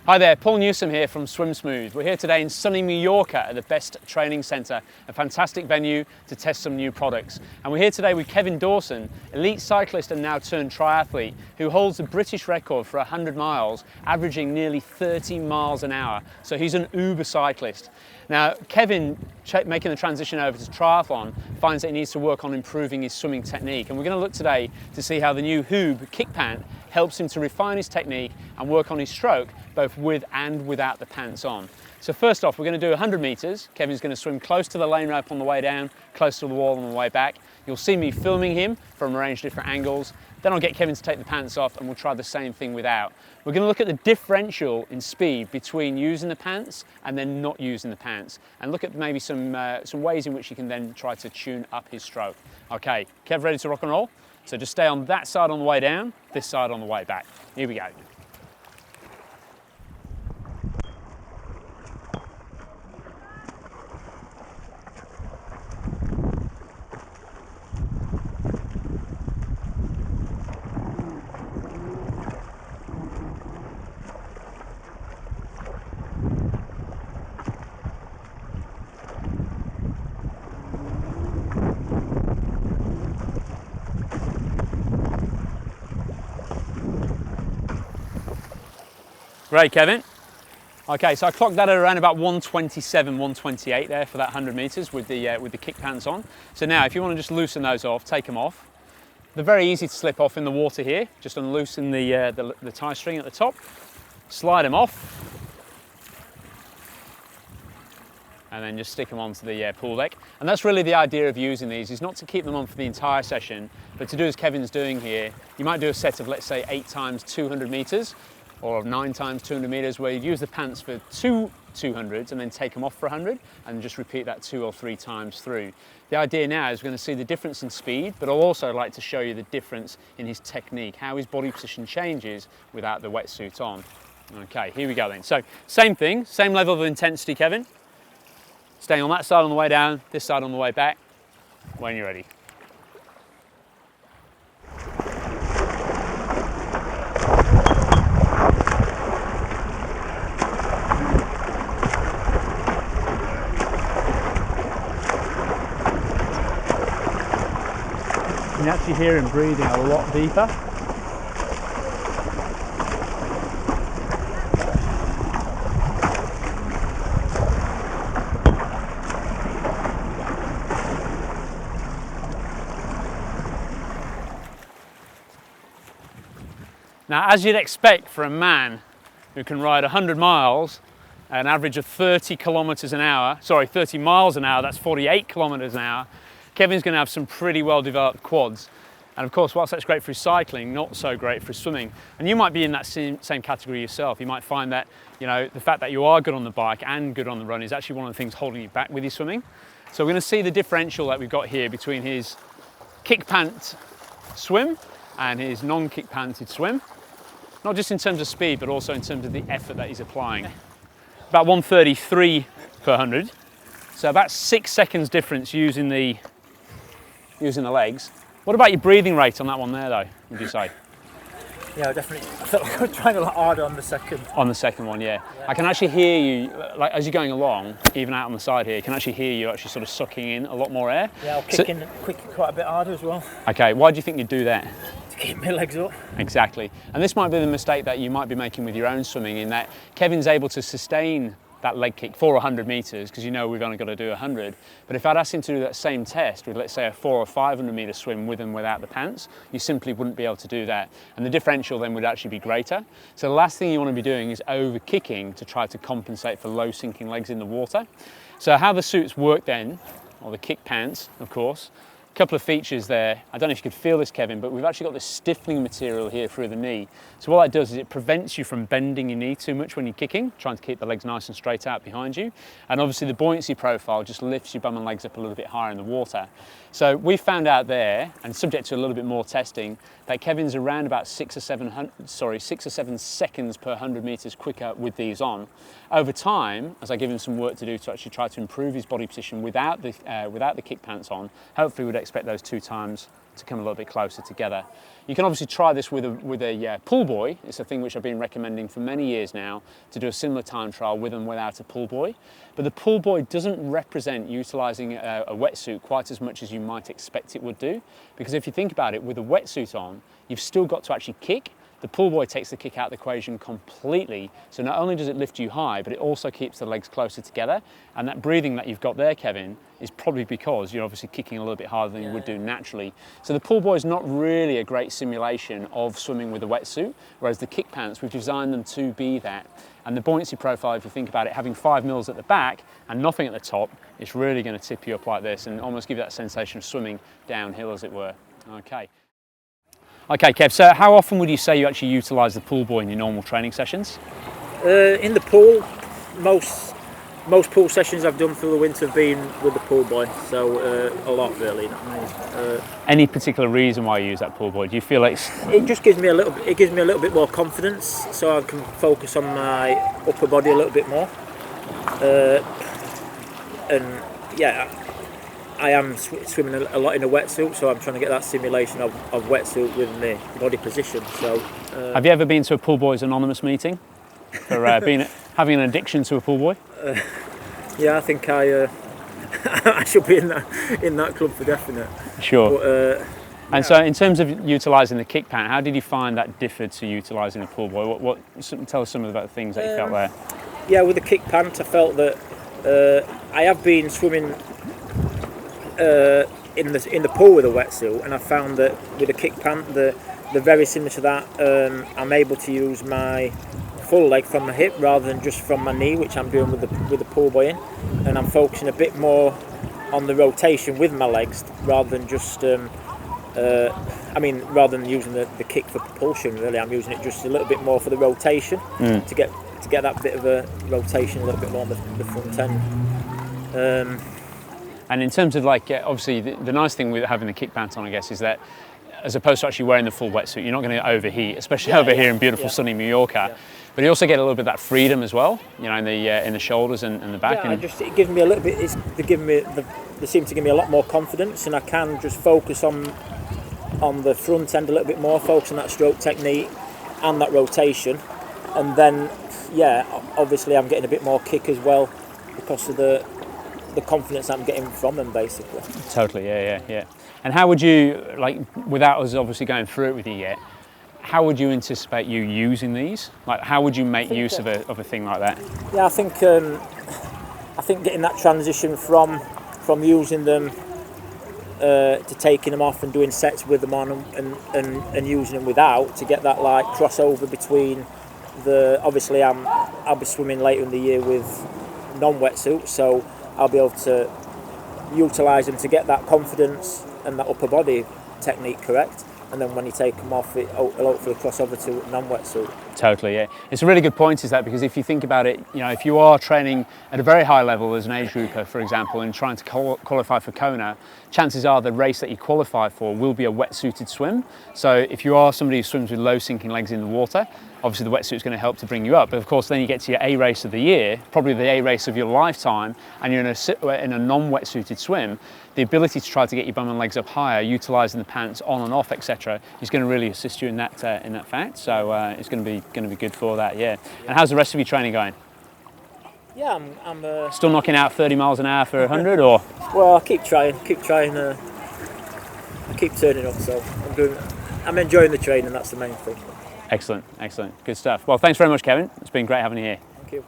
Hi there, Paul Newsome here from Swim Smooth. We're here today in sunny Mallorca at the Best Training Centre, a fantastic venue to test some new products. And we're here today with Kevin Dawson, elite cyclist and now turned triathlete, who holds the British record for 100 miles, averaging nearly 30 miles an hour. So he's an uber cyclist. Now, Kevin, making the transition over to triathlon, finds that he needs to work on improving his swimming technique. And we're going to look today to see how the new HUUB Kickpant helps him to refine his technique and work on his stroke, both with and without the pants on. So first off, we're going to do 100 metres. Kevin's going to swim close to the lane rope on the way down, close to the wall on the way back. You'll see me filming him from a range of different angles. Then I'll get Kevin to take the pants off and we'll try the same thing without. We're going to look at the differential in speed between using the pants and then not using the pants, and look at maybe some ways in which you can then try to tune up his stroke. Okay, Kev, ready to rock and roll? So just stay on that side on the way down, this side on the way back. Here we go. Great, Kevin. Okay, so I clocked that at around about 127, 128 there for that 100 metres with the kick pants on. So now if you want to just loosen those off, take them off. They're very easy to slip off in the water here. Just unloosen the tie string at the top, slide them off, and then just stick them onto the pool deck. And that's really the idea of using these, is not to keep them on for the entire session, but to do as Kevin's doing here. You might do a set of, let's say, 8 times 200 metres, or 9 times 200 metres, where you use the pants for 2 200s and then take them off for 100 and just repeat that 2 or 3 times through. The idea now is we're going to see the difference in speed, but I'll also like to show you the difference in his technique, how his body position changes without the wetsuit on. Okay, here we go then. So same thing, same level of intensity, Kevin. Staying on that side on the way down, this side on the way back, when you're ready. You can actually hear him breathing a lot deeper. Now, as you'd expect for a man who can ride 100 miles at an average of 30 kilometers an hour, 30 miles an hour, that's 48 kilometers an hour, Kevin's going to have some pretty well developed quads. And of course, whilst that's great for his cycling, not so great for his swimming. And you might be in that same category yourself. You might find that, you know, the fact that you are good on the bike and good on the run is actually one of the things holding you back with your swimming. So we're going to see the differential that we've got here between his kick pant swim and his non-kick panted swim. Not just in terms of speed, but also in terms of the effort that he's applying. About 133 per 100. So about 6 seconds difference using the legs. What about your breathing rate on that one there, though, would you say? Yeah, definitely. I felt like I was trying a lot harder on the second. On the second one, yeah. I can actually hear you, like as you're going along, even out on the side here, I can actually hear you actually sort of sucking in a lot more air. Yeah, I'll kick in quite a bit harder as well. Okay, why do you think you'd do that? To keep my legs up. Exactly. And this might be the mistake that you might be making with your own swimming, in that Kevin's able to sustain that leg kick for 100 metres, because you know we've only got to do 100. But if I'd asked him to do that same test with, let's say, a 400 or 500 metre swim with and without the pants, you simply wouldn't be able to do that. And the differential then would actually be greater. So the last thing you want to be doing is over kicking to try to compensate for low sinking legs in the water. So how the suits work then, or the kick pants, of course, couple of features there. I don't know if you could feel this, Kevin, but we've actually got this stiffening material here through the knee. So what that does is it prevents you from bending your knee too much when you're kicking, trying to keep the legs nice and straight out behind you. And obviously the buoyancy profile just lifts your bum and legs up a little bit higher in the water. So we found out there, and subject to a little bit more testing, that Kevin's around about 6 or 7 seconds per 100 metres quicker with these on. Over time, as I give him some work to do to actually try to improve his body position without the kick pants on, hopefully we'd expect those 2 times to come a little bit closer together. You can obviously try this with a pull buoy. It's a thing which I've been recommending for many years now, to do a similar time trial with and without a pull buoy. But the pull buoy doesn't represent utilising a wetsuit quite as much as you might expect it would do, because if you think about it, with a wetsuit on, you've still got to actually kick. The pull buoy takes the kick out of the equation completely. So not only does it lift you high, but it also keeps the legs closer together. And that breathing that you've got there, Kevin, is probably because you're obviously kicking a little bit harder than you would do naturally. So the pull buoy is not really a great simulation of swimming with a wetsuit, whereas the kick pants, we've designed them to be that. And the buoyancy profile, if you think about it, having 5 mils at the back and nothing at the top, it's really going to tip you up like this and almost give you that sensation of swimming downhill, as it were. Okay. Okay, Kev, so how often would you say you actually utilise the pull buoy in your normal training sessions? In the pool, most pool sessions I've done through the winter have been with the pull buoy, so a lot really. Any particular reason why you use that pull buoy? Do you feel like it just gives me a little bit more confidence, so I can focus on my upper body a little bit more. And yeah, I am swimming a lot in a wetsuit, so I'm trying to get that simulation of wetsuit with my body position. So, have you ever been to a Pool Boys Anonymous meeting for having an addiction to a pull buoy? Yeah, I think I should be in that club for definite. Sure. And so, in terms of utilising the kick pant, how did you find that differed to utilising a pull buoy? Tell us some about the things that you felt there. Yeah, with the kick pant, I felt that I have been swimming in the pool with a wetsuit, and I found that with a kick pant, they're very similar to that. I'm able to use my full leg from my hip rather than just from my knee, which I'm doing with the pull buoy in, and I'm focusing a bit more on the rotation with my legs rather than just rather than using the kick for propulsion. Really, I'm using it just a little bit more for the rotation to get that bit of a rotation a little bit more on the front end. And in terms of obviously the nice thing with having the kick pant on, I guess, is that as opposed to actually wearing the full wetsuit, you're not going to overheat, especially over here in beautiful sunny Mallorca. Yeah. But you also get a little bit of that freedom as well, you know, in the shoulders and the back. Yeah, it gives me a little bit. They seem to give me a lot more confidence, and I can just focus on the front end a little bit more, focus on that stroke technique and that rotation, and then obviously I'm getting a bit more kick as well because of the confidence I'm getting from them, basically. Totally, yeah. And how would you, without us obviously going through it with you yet, how would you anticipate you using these? How would you make use of a thing like that? Yeah, I think getting that transition from using them to taking them off and doing sets with them on and using them without, to get that crossover between obviously I'll be swimming later in the year with non-wetsuit, so I'll be able to utilise them to get that confidence and that upper body technique correct, and then when you take them off, it'll hopefully cross over to non-wetsuit. Totally, yeah. It's a really good point, is that, because if you think about it, you know, if you are training at a very high level as an age grouper, for example, and trying to qualify for Kona, chances are the race that you qualify for will be a wetsuited swim. So if you are somebody who swims with low sinking legs in the water, obviously the wetsuit is going to help to bring you up. But of course, then you get to your A race of the year, probably the A race of your lifetime, and you're in a non-wetsuited swim. The ability to try to get your bum and legs up higher, utilising the pants on and off, etc., is going to really assist you in that fact. So it's going to be good for that. Yeah. And how's the rest of your training going? Yeah, I'm still knocking out 30 miles an hour for 100, or? Well, I keep trying. I keep turning up, so I'm enjoying the training. That's the main thing. Excellent, good stuff. Well, thanks very much, Kevin. It's been great having you here. Thank you.